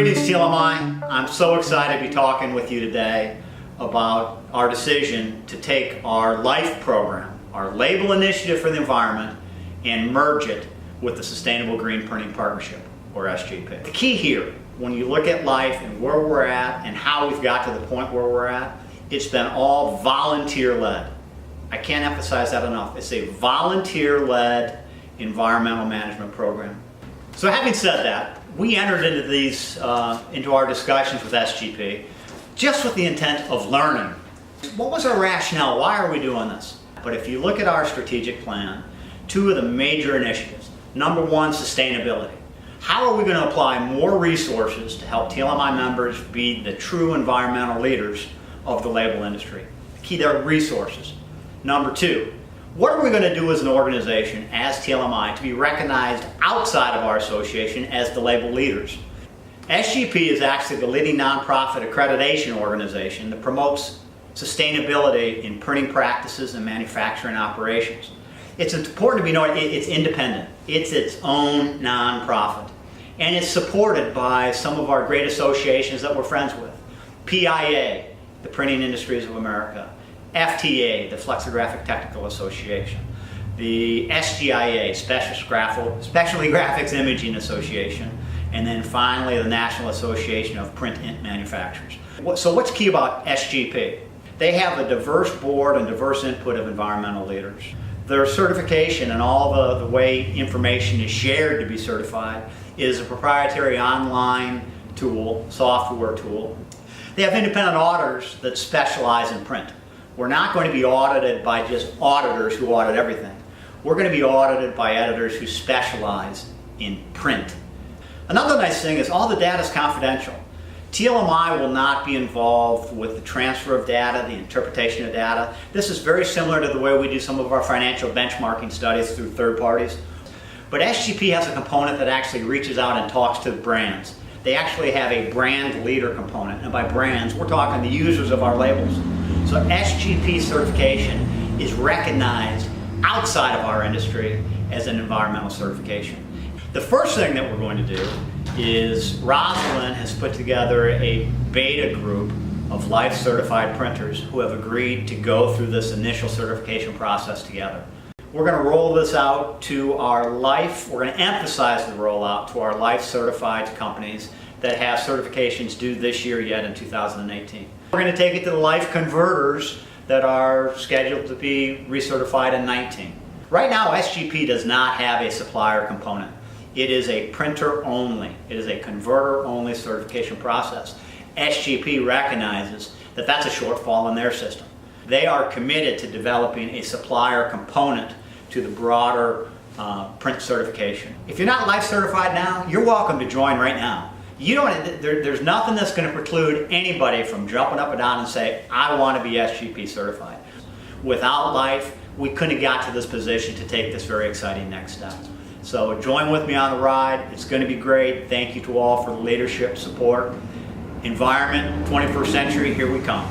Greetings, TLMI. I'm so excited to be talking with you today about our decision to take our L.I.F.E program, our Label Initiative for the Environment, and merge it with the Sustainable Green Printing Partnership, or SGP. The key here, when you look at L.I.F.E and where we're at and how we've got to the point where we're at, it's been all volunteer-led. I can't emphasize that enough. It's a volunteer-led environmental management program. So having said that, we entered into our discussions with SGP just with the intent of learning. What was our rationale? Why are we doing this? But if you look at our strategic plan, two of the major initiatives. Number one, sustainability. How are we going to apply more resources to help TLMI members be the true environmental leaders of the label industry? The key there, resources. Number two, what are we going to do as an organization, as TLMI, to be recognized outside of our association as the label leaders? SGP is actually the leading nonprofit accreditation organization that promotes sustainability in printing practices and manufacturing operations. It's important to be known, it's independent. It's its own nonprofit. And it's supported by some of our great associations that we're friends with. PIA, the Printing Industries of America. FTA, the Flexographic Technical Association, the SGIA, Specialty Graphics Imaging Association, and then finally the National Association of Print Manufacturers. So what's key about SGP? They have a diverse board and diverse input of environmental leaders. Their certification and all the way information is shared to be certified is a proprietary online tool, software tool. They have independent auditors that specialize in print. We're not going to be audited by just auditors who audit everything. We're going to be audited by editors who specialize in print. Another nice thing is all the data is confidential. TLMI will not be involved with the transfer of data, the interpretation of data. This is very similar to the way we do some of our financial benchmarking studies through third parties. But SGP has a component that actually reaches out and talks to brands. They actually have a brand leader component, and by brands, we're talking the users of our labels. So SGP certification is recognized outside of our industry as an environmental certification. The first thing that we're going to do is Rosalind has put together a beta group of L.I.F.E certified printers who have agreed to go through this initial certification process together. We're going to roll this out to our L.I.F.E, we're going to emphasize the rollout to our L.I.F.E certified companies that have certifications due this year yet in 2018. We're going to take it to the L.I.F.E converters that are scheduled to be recertified in 2019. Right now, SGP does not have a supplier component. It is a printer only. It is a converter only certification process. SGP recognizes that that's a shortfall in their system. They are committed to developing a supplier component to the broader print certification. If you're not L.I.F.E certified now, you're welcome to join right now. There's nothing that's going to preclude anybody from jumping up and down and say, I want to be SGP certified. Without L.I.F.E, we couldn't have got to this position to take this very exciting next step. So join with me on the ride. It's going to be great. Thank you to all for the leadership, support. Environment, 21st century, here we come.